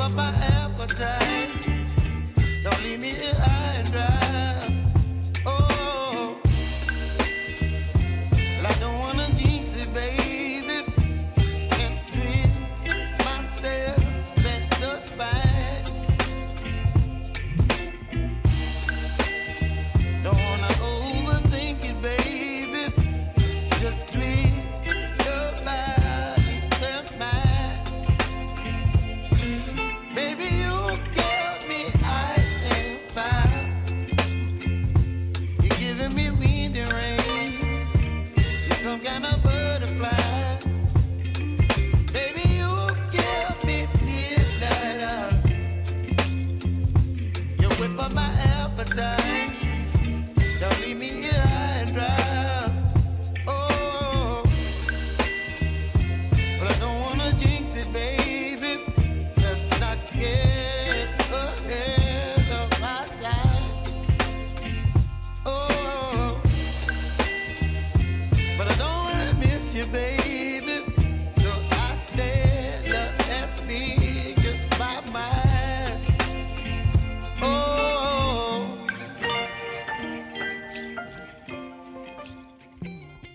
up my appetite. Don't leave me here high and dry. Oh, well, I don't wanna jinx it, baby. Can't twist myself at the spine. Don't wanna overthink it, baby. It's just twist your body and mine. Baby, you give me ice and fire. You're giving me wind and rain. You're some kind of butterfly. Baby, you give me midnight. You whip up my appetite. Don't leave me here high and dry. Oh, but I don't wanna jinx it, baby. Let's not get ahead of my time. Oh, but I don't wanna miss you, baby.